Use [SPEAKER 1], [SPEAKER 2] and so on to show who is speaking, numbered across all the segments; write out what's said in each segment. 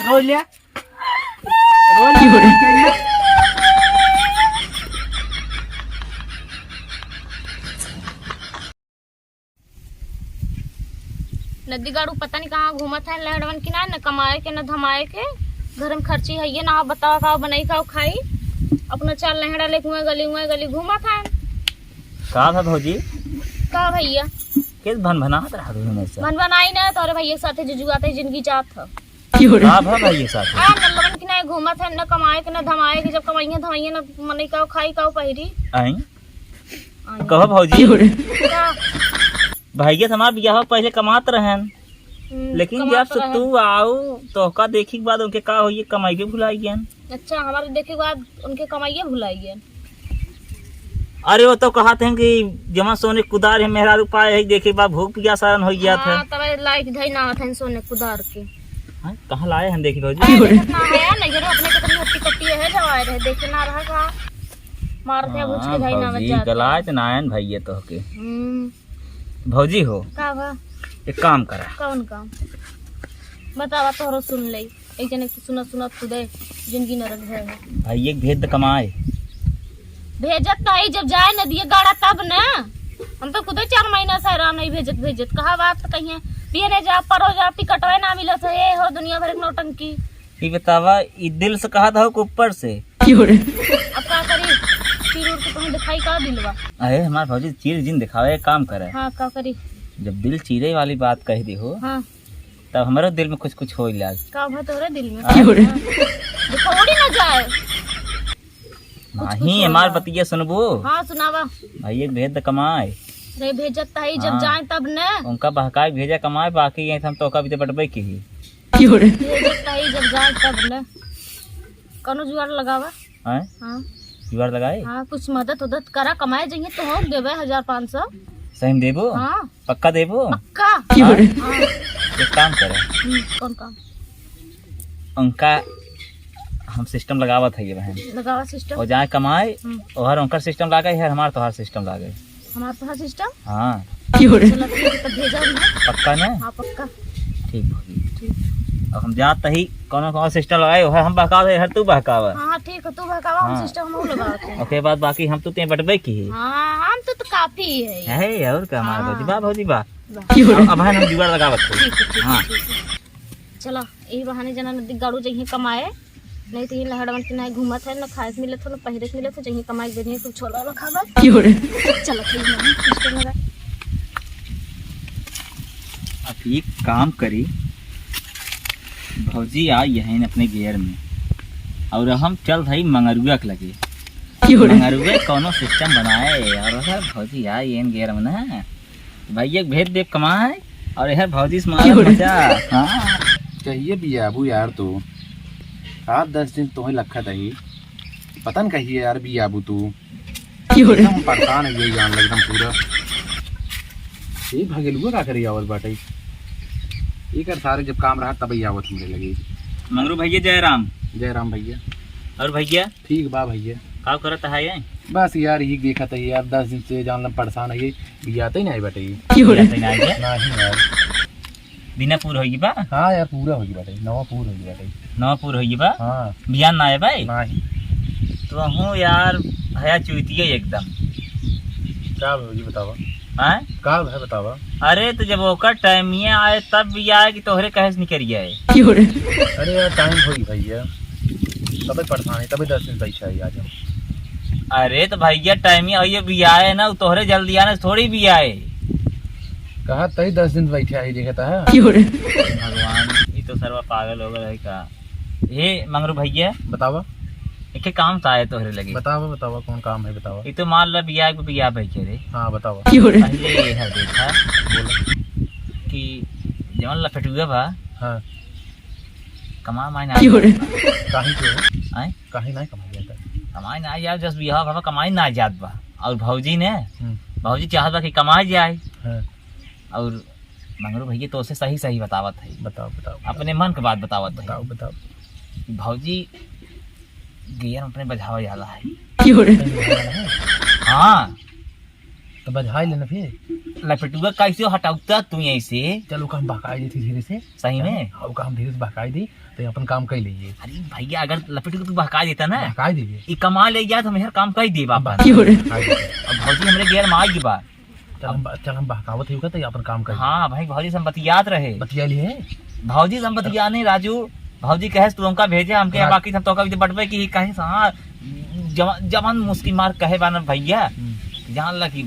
[SPEAKER 1] रोज लिया
[SPEAKER 2] नदी गाड़ू पता नहीं कहाँ घूमत है लहड़वन की ना कमाए के न धमाए के घर में खर्ची है ये ना बताओ खाओ बनाई खाओ खाई अपना चाल लहड़ा ले गली घूमा था
[SPEAKER 3] का था भौजी
[SPEAKER 2] का भैया
[SPEAKER 3] किस भन भनात रहा हमेशा
[SPEAKER 2] मन बनाई ना तोरे भैया के साथे जुजुआते जिंदगी जात था
[SPEAKER 3] का भा भाई साथ
[SPEAKER 2] आ नल्लवन की ना घूमत है न कमाए के न धमाए के जब कमाइया धमाइया न मनई खाओ खाई खाओ पहिरी
[SPEAKER 3] आई कहो भौजी
[SPEAKER 2] का
[SPEAKER 3] भैया हमार बियाह पहले कमात रहन लेकिन जब से तू आओ तो का देखी के बाद उनके का होइए कमाई के भुलाई गए।
[SPEAKER 2] अच्छा हमारे देखे के बाद उनके कमाइए भुलाई गए।
[SPEAKER 3] अरे वो तो कहते हैं कि जमा सोने कुदार है मेहरा रुपये है देखे के बाद भूख पिया सारन हो गया था।
[SPEAKER 2] तब लाइक धई ना था सोने कुदार के
[SPEAKER 3] कहाँ लाए हम देखी भौजी
[SPEAKER 2] ना है नहीं जरूर अपने कितनी हट्टी कट्टी है जवाए रहे देखे ना रहा का मारते हैं भूख के धई ना बच जाते
[SPEAKER 3] गलाए तो नायन भैया तो के भौजी हो
[SPEAKER 2] का बा
[SPEAKER 3] एक काम करा
[SPEAKER 2] कौन काम बतावा तोहरो सुन ले एक जने सुना सुना खुदे जिंदगी नरक है
[SPEAKER 3] भाई एक भेद कमाए
[SPEAKER 2] भेजत नहीं जब जाए न दिए गाड़ा तब न हम तो खुदे 4 महीना से हैरान नहीं भेजत कहा बात कहिए पियने जा परो जा टिकटवे ना मिलत है ये हो दुनिया भर के नौटंकी
[SPEAKER 3] ये बतावा ई दिल से कहा था ऊपर से
[SPEAKER 2] अब का करी चीर उड़ के तुम्हें दिखाई का दिलवा
[SPEAKER 3] अरे हमारे भौजी चीर जिन दिखावे एक काम करे
[SPEAKER 2] हाँ का करी
[SPEAKER 3] जब दिल चीरे वाली बात कह दी हो
[SPEAKER 2] हाँ
[SPEAKER 3] तब हमारे दिल में कुछ कुछ हो इलाज
[SPEAKER 2] का भा तोरे दिल में दिखौड़ी ना जाए
[SPEAKER 3] नहीं हमार बतिया सुनबो
[SPEAKER 2] हाँ सुनावा
[SPEAKER 3] भाई एक भेद कमाए
[SPEAKER 2] रे भेजत है जब जाए तब न
[SPEAKER 3] उनका बहकाए भेजा कमाए बाकी ये हम तो का भी बटबे की ही
[SPEAKER 2] भेजत है जब जाए तब न कौनो जुगाड़ लगावा
[SPEAKER 3] हैं
[SPEAKER 2] हाँ
[SPEAKER 3] जुगाड़ लगाए
[SPEAKER 2] हाँ कुछ मदद उदद करा कमाए जाइए तो हो देवे 1500
[SPEAKER 3] सही में देबो
[SPEAKER 2] हाँ
[SPEAKER 3] पक्का देबो
[SPEAKER 2] पक्का
[SPEAKER 3] हाँ?
[SPEAKER 2] हाँ
[SPEAKER 3] एक काम करे
[SPEAKER 2] कौन काम
[SPEAKER 3] उनका हम सिस्टम लगावत है ये बहन
[SPEAKER 2] लगावा सिस्टम
[SPEAKER 3] और जाए कमाए और उनका सिस्टम लागे है हमार तोहार सिस्टम लागे
[SPEAKER 2] हमारा तो सिस्टम
[SPEAKER 3] हाँ
[SPEAKER 2] चलो ठीक है तब भेजा ना
[SPEAKER 3] पक्का ना
[SPEAKER 2] हाँ पक्का
[SPEAKER 3] ठीक होगी
[SPEAKER 2] ठीक
[SPEAKER 3] अब हम जात ही कौन कौन सिस्टम लगाए है हम बहकावे है तू बहकावा
[SPEAKER 2] हाँ ठीक है तू भगावा हम सिस्टम हम लगाते हैं
[SPEAKER 3] ओके बाद बाकी हम तो ते बटबे की ही
[SPEAKER 2] हाँ हम तो काफी है
[SPEAKER 3] है और क्या हमारा
[SPEAKER 2] हाँ।
[SPEAKER 3] भौजी बा अब हम जुगाड़ लगावत है
[SPEAKER 2] ठीक है
[SPEAKER 3] हाँ
[SPEAKER 2] चलो यही बहाने जना नदी गाड़ू जही कमाए नहीं तो ये लहड़वन के ना घूमत है ना खाए के मिले थे ना पहिरे के मिले थे जही कमाई देनी कुछ छोला वाला खावा चलो ठीक है सिस्टम लगा
[SPEAKER 3] अब एक काम करी भौजी आई है अपने गियर में और हम चल भाई मंगरुआ के लगे मंगरुआ कोनो सिस्टम बनाए और भौजी आई इन गियर में ना भाई एक भेद देव कमाए और यार भौजी से मारा मजा हाँ
[SPEAKER 1] कहिए भी आबू यार तो 7-10 दिन तुम्हें लखा दही पता न कहिए यार भी आबू तू एकदम परेशान है ये जान एकदम पूरा ये भगेलुआ का करी आवत बाटे ये कर सारे जब काम रहा तब ही आवत हमरे लगी
[SPEAKER 3] मंगरू भैया जय राम
[SPEAKER 1] भैया
[SPEAKER 3] और भैया
[SPEAKER 1] ठीक बा भैया
[SPEAKER 3] का करत है ये
[SPEAKER 1] बस यार ये देखा था यार 10 दिन से जान परेशान है ये भी आते ही नहीं बाटे
[SPEAKER 3] नहीं
[SPEAKER 1] यार
[SPEAKER 3] बिना पूर होगी बा
[SPEAKER 1] हाँ यार पूरा होगी बाटे नवा पूर होगी बाटे
[SPEAKER 3] नवा पूर होगी बा
[SPEAKER 1] हाँ
[SPEAKER 3] बियान ना है भाई
[SPEAKER 1] नहीं
[SPEAKER 3] तो हूँ यार भया चुतिया एकदम
[SPEAKER 1] क्या होगी बतावा
[SPEAKER 3] हैं
[SPEAKER 1] का है बतावा
[SPEAKER 3] अरे तो जब ओकर टाइम ये आए तब भी आए कि तोहरे कहे से निकल आए
[SPEAKER 1] अरे यार टाइम होगी भैया तबे परेशान है तबे 10 दिन पैसा है आज
[SPEAKER 3] अरे तो भैया टाइम ही भी आए ना तोहरे जल्दी आने से थोड़ी भी आए
[SPEAKER 1] कहा तही 10 दिन बैठे आई देखता है
[SPEAKER 3] भगवान ये तो सर्वा पागल हो गए का ये मंगरू भैया
[SPEAKER 1] बतावा
[SPEAKER 3] एक काम था आए तोहरे लगे
[SPEAKER 1] बतावा बतावा कौन काम है बतावा
[SPEAKER 3] ये तो मान लो बिया बैठे रे
[SPEAKER 1] हाँ बतावा
[SPEAKER 3] पहले ये है देखा कि जवन लपेटुआ बा
[SPEAKER 1] हाँ
[SPEAKER 3] कमा मायने
[SPEAKER 1] काहे के
[SPEAKER 3] आए
[SPEAKER 1] काहे नहीं कमा जाता
[SPEAKER 3] कमाई ना जाए जस बियाह बाबा कमाई ना जात बा और भौजी ने भौजी चाहत बा कि कमाई जाए
[SPEAKER 1] हाँ
[SPEAKER 3] और मंगरू भैया तो उसे सही सही बतावत है
[SPEAKER 1] बताओ बताओ
[SPEAKER 3] अपने मन के बात बतावत है
[SPEAKER 1] बताओ बताओ
[SPEAKER 3] भौजी गियर अपने बजावा जाला है हाँ
[SPEAKER 1] तो बधाई लेना फिर
[SPEAKER 3] लपेटुआ कैसे हटाऊता तू ऐसे?
[SPEAKER 1] चलो काम बकाई दी थी धीरे से
[SPEAKER 3] सही में
[SPEAKER 1] हाँ काम धीरे से बकाई दी तो अपन काम कर लीजिए।
[SPEAKER 3] अरे भैया अगर लपेटू तू बहका देता ना
[SPEAKER 1] बकाई दीजिए
[SPEAKER 3] ये कमा ले गया तो मेहर काम कर दे बाबा। अब भौजी हमरे गेर में आएगी बात।
[SPEAKER 1] चल हम बहकावत ही तो अपन काम कर।
[SPEAKER 3] हाँ भाई भौजी से हम बतियात रहे।
[SPEAKER 1] बतिया लिए
[SPEAKER 3] भौजी से हम बतिया नहीं राजू। भौजी कहे तू हमका भेजे हमके
[SPEAKER 1] हाँ।
[SPEAKER 3] बाकी हम तो भी बटवे की कहे हाँ जवान मुस्की मार कहे बाना भैया जान लगी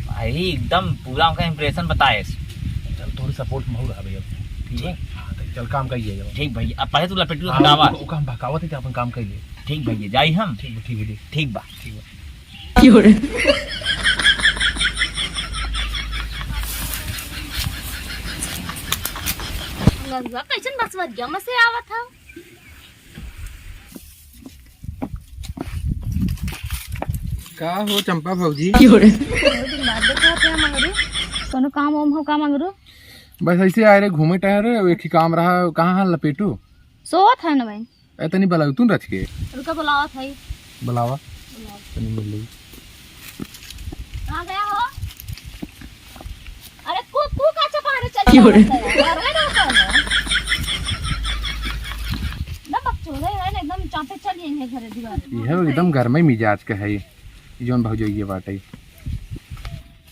[SPEAKER 3] भाई एकदम पूरा उनका इम्प्रेशन बताए।
[SPEAKER 1] चल तोरी सपोर्ट में हो रहा भैया ठीक है। हाँ तो चल काम करिए
[SPEAKER 3] ठीक भैया। अब पहले तू लपेटू हटावा
[SPEAKER 1] काम बहकावत है अपन काम करिए।
[SPEAKER 3] ठीक भैया जाई हम।
[SPEAKER 1] ठीक है ठीक है
[SPEAKER 3] ठीक बा
[SPEAKER 1] ठीक है।
[SPEAKER 2] लगवा कैसन बसवत गया से आवत था।
[SPEAKER 1] का हो चंपा भौजी
[SPEAKER 2] थोड़े दिन बाद देखा थे मंगरू कोनो काम ओम हो का मंगरू
[SPEAKER 1] बस ऐसे आए रे घूमे टहरे एक ही काम रहा कहाँ लपेटू
[SPEAKER 2] सोत है ना भाई
[SPEAKER 1] ऐतनी बलाऊ तू रच के
[SPEAKER 2] रुका बुलावा था ही
[SPEAKER 1] बुलावा तनी मिल ली।
[SPEAKER 2] कहां गया हो? अरे तू का चपारे चल यार रे ना बच्चों है एकदम चापे चलिए है घरे दीवार
[SPEAKER 1] ये एकदम घर में मिजाज का है जोन भौजी ये बात है।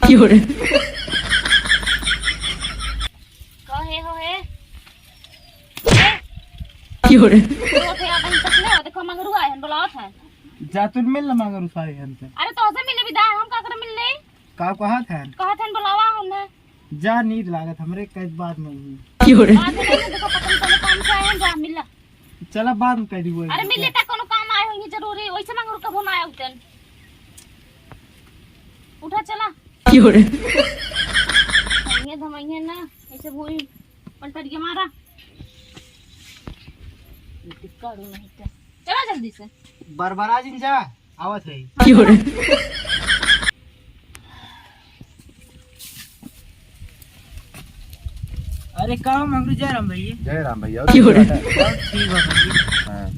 [SPEAKER 2] कहे हो है तो थे आप इन तक ले देखो मंगरू आए हैं बुलाओ था
[SPEAKER 4] जातुर मिल ना मगर उसारे हमसे
[SPEAKER 2] अरे तो से मिले विदा हम का कर मिलने
[SPEAKER 4] का कहा था
[SPEAKER 2] बुलावा हमने
[SPEAKER 4] जा नींद लागत हमरे कई बात में
[SPEAKER 2] बाद में नहीं देखो पता चले काम से आए हैं जा मिला
[SPEAKER 4] चला बाद में कह दी वो
[SPEAKER 2] अरे मिले ता कोनो काम आए होंगे जरूरी वैसे मंगरू कब ना आया उतन उठा चला ये धमइए ना ऐसे भूल पलट के मारा टिक्काड़ू नहीं था चला जल्दी से
[SPEAKER 4] बरबरा जिन जा आवत है। अरे का मंगरू जय राम भैया
[SPEAKER 1] जय राम भैया
[SPEAKER 4] ठीक है भैया।
[SPEAKER 1] हाँ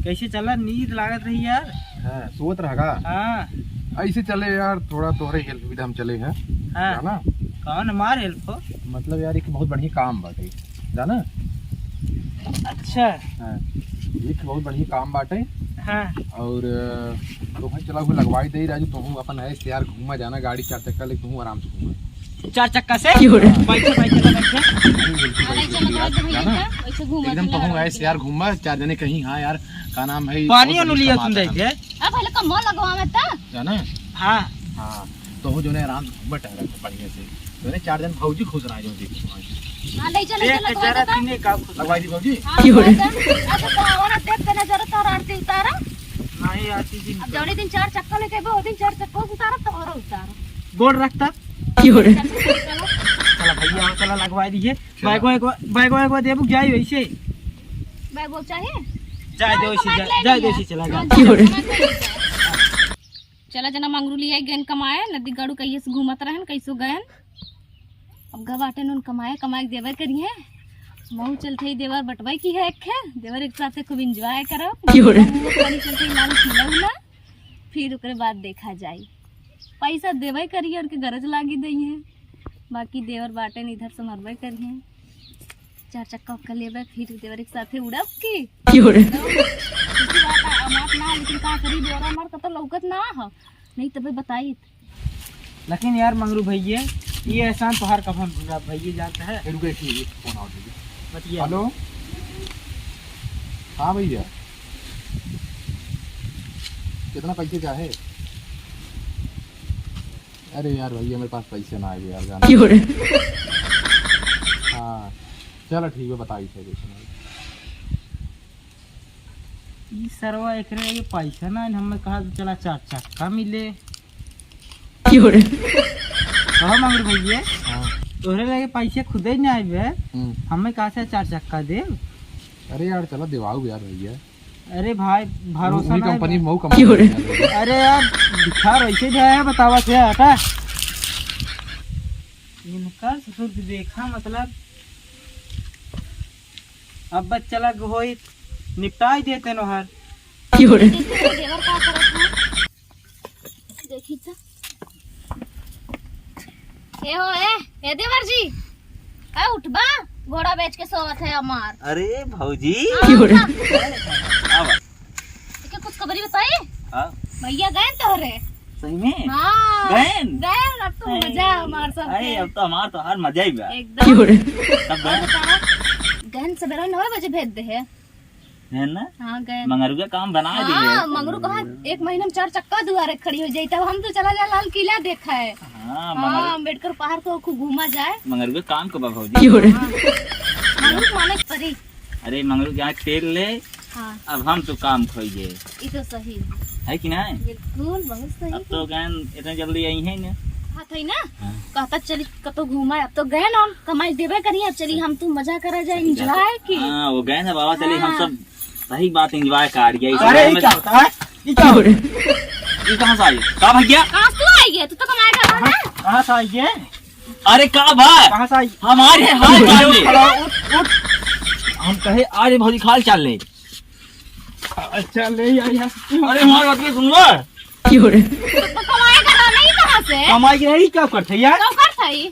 [SPEAKER 4] कैसे चला नींद लागत रही यार।
[SPEAKER 1] हाँ सोच रहा
[SPEAKER 4] हाँ
[SPEAKER 1] ऐसे चले यार थोड़ा तोहरे हेल्प भी हम चले हैं
[SPEAKER 4] हाँ
[SPEAKER 1] जाना
[SPEAKER 4] कौन हमार हेल्प हो?
[SPEAKER 1] मतलब यार एक बहुत बढ़िया काम बाटे जाना।
[SPEAKER 4] अच्छा
[SPEAKER 1] हाँ एक बहुत बढ़िया काम बाटे
[SPEAKER 4] हाँ
[SPEAKER 1] और तो भाई चला हुआ लगवाई दे राजू तुम अपन ऐसे यार घूमा जाना गाड़ी 4 चक्का ले तुम आराम से घूमा
[SPEAKER 4] 4 चक्का से बैठे
[SPEAKER 2] वैसे घूमा
[SPEAKER 1] एकदम तुम ऐसे यार घूमा 4 जने कहीं। हाँ यार का नाम है
[SPEAKER 4] पानी अनुलिया तुम देख ले
[SPEAKER 2] अब पहले कम लगवा में ता
[SPEAKER 1] जाना।
[SPEAKER 4] हाँ
[SPEAKER 1] हाँ तो जो ने आराम से घूमा टहला बढ़िया से तो ने 4 जन भौजी खुश रहा जो देखी
[SPEAKER 2] हां ले चले
[SPEAKER 4] एक जरा तूने का
[SPEAKER 1] लगवाई दी भौजी
[SPEAKER 2] अच्छा तो और देख के नजर तार आरती उतारा
[SPEAKER 4] नहीं आती जी
[SPEAKER 2] अब जौने दिन 4 चक्का लेके वो दिन 4 चक्का उतारा तो और उतारा
[SPEAKER 4] बोर्ड रखता
[SPEAKER 2] चलो
[SPEAKER 4] चला भैया चला लगवा दीजिए बैग देबू जाई वैसे
[SPEAKER 2] बैग वो चाहिए
[SPEAKER 4] जाए दो इसी चला जा
[SPEAKER 2] चला जना मंगरू लिया गन कमाए नदी गाड़ू कहिए से घूमत रहन कैसो गयन अब गवाटे न कमाए कमाए देवर करिए मऊ चलते ही देवर बटवाई की है एक देवर एक साथ खूब एंजॉय करो चलते लाल खिलौना फिर ओकरे बाद देखा जाई पैसा देवे करिए और के गरज लागी दई है बाकी देवर बाटे न इधर संभरबे करिए 4 चक्का उक्का लेबे फिर देवर एक साथे उड़ब की अमात ना लेकिन का करी देवर हमार का तो लौकत ना हो नहीं तबे बताई।
[SPEAKER 4] लेकिन यार मंगरू भैया ये एहसान पहाड़ का फोन भैया जाता है
[SPEAKER 1] रुको एक फोन आओ दीजिए।
[SPEAKER 4] बताइए
[SPEAKER 1] हेलो हाँ भैया कितना पैसे चाहे? अरे यार भैया मेरे पास पैसे ना आए यार जाना। हाँ चलो ठीक है बताइए
[SPEAKER 4] ई सरवा एकरे ये पैसा ना हमें कहा चला 4 चक्का मिले कहा मंगरू भैया
[SPEAKER 1] हाँ
[SPEAKER 4] तोहरे लगे पैसे खुदे ही नहीं आए हमें कहा से 4 चक्का दे।
[SPEAKER 1] अरे यार चलो दिवाओ यार भैया।
[SPEAKER 4] अरे भाई भरोसा नहीं
[SPEAKER 1] कंपनी मऊ कंपनी
[SPEAKER 4] अरे यार दिखा वैसे जाए बतावा से हटा इनका ससुर देखा मतलब अब बच्चा लग होई निपटाई देते नोहर
[SPEAKER 2] देवर का करत है देखी था ए देवर जी ए उठबा घोड़ा बेच के सोवत है हमार।
[SPEAKER 3] अरे भौजी
[SPEAKER 2] क्या कुछ खबरी बताइए भैया गए तोहरे
[SPEAKER 3] सही में
[SPEAKER 2] हाँ
[SPEAKER 3] गए
[SPEAKER 2] अब तो मजा हमार सब
[SPEAKER 3] अरे अब तो हमार तो हर मजा ही बा
[SPEAKER 2] एकदम
[SPEAKER 3] तब
[SPEAKER 2] गहन सवेरा 9 बजे भेज दे है
[SPEAKER 3] ना
[SPEAKER 2] हाँ गए
[SPEAKER 3] मंगरू का काम बना दिए
[SPEAKER 2] हाँ मंगरू कहा 1 महीने में 4 चक्का दुआरे खड़ी हो जाई तब हम तो चला जा लाल किला देखा है। हाँ अम्बेडकर पहाड़ को खूब घूमा जाए।
[SPEAKER 3] मंगरू के काम को भौजी
[SPEAKER 2] मंगरू माने परी
[SPEAKER 3] अरे मंगरू के यहाँ तेल ले
[SPEAKER 2] हाँ
[SPEAKER 3] अब हम तो काम खोइए
[SPEAKER 2] ये तो सही
[SPEAKER 3] है कि नहीं
[SPEAKER 2] बिल्कुल बहुत सही
[SPEAKER 3] अब तो गैन इतने जल्दी आई है ना
[SPEAKER 2] हाँ थी ना कहता चली कतो घूमा अब तो गए ना कमाई देवे करिए चली हम तो मजा करा जाए एंजॉय की
[SPEAKER 3] हाँ वो गए ना बाबा चली हम सब सही बात एंजॉय कर गया।
[SPEAKER 4] अरे ये क्या होता है ये क्या हो रहा है
[SPEAKER 3] ये कहाँ से आई का भैया
[SPEAKER 2] कहाँ तू आई गया तू तो कमाई कर रहा है
[SPEAKER 4] कहाँ से आई है
[SPEAKER 3] अरे का भाई
[SPEAKER 4] कहाँ से आई
[SPEAKER 3] हमारे हाल चाल ले
[SPEAKER 4] उठ उठ
[SPEAKER 3] हम कहे अरे भौजी खाल चाल ले
[SPEAKER 4] अच्छा ले आई है
[SPEAKER 3] अरे हमारी बात सुन लो
[SPEAKER 2] तो कमाई कर रहा नहीं कहाँ से
[SPEAKER 4] कमाई के नहीं क्या करते यार
[SPEAKER 2] तो कर सही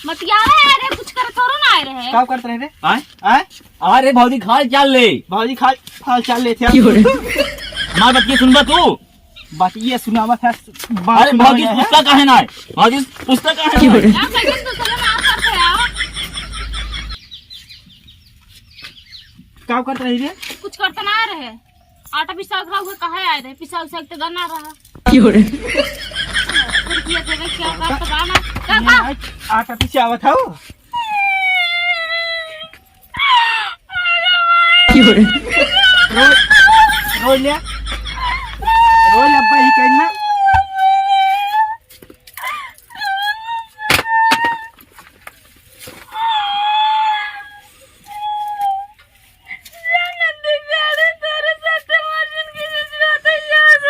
[SPEAKER 2] मत यार अरे कुछ कर थोड़ा ना आए रहे
[SPEAKER 4] क्या करते रहे
[SPEAKER 3] आए
[SPEAKER 4] आए
[SPEAKER 3] अरे भौजी खाल चाल ले
[SPEAKER 4] भाजी खा खा चल ले थे
[SPEAKER 3] हमारी बात सुनबा तू
[SPEAKER 4] बात ये सुनावा था
[SPEAKER 3] अरे भौजी पुस्तक कहे ना भौजी पुस्तक कहे ना
[SPEAKER 2] यार कैसे तू चलो ना करते आओ
[SPEAKER 4] क्या करते रहे रे
[SPEAKER 2] कुछ करते ना आ रहे आटा पिसा खा हुए कहाँ आए रहे पिसा उसा तो गना रहा रुपया देवे क्या बात कराना का
[SPEAKER 4] आटा पीछे आवत हो रोज ले रोज अब्बा ही कहना
[SPEAKER 2] तेरे साथ मार्जिन की जरूरत है यार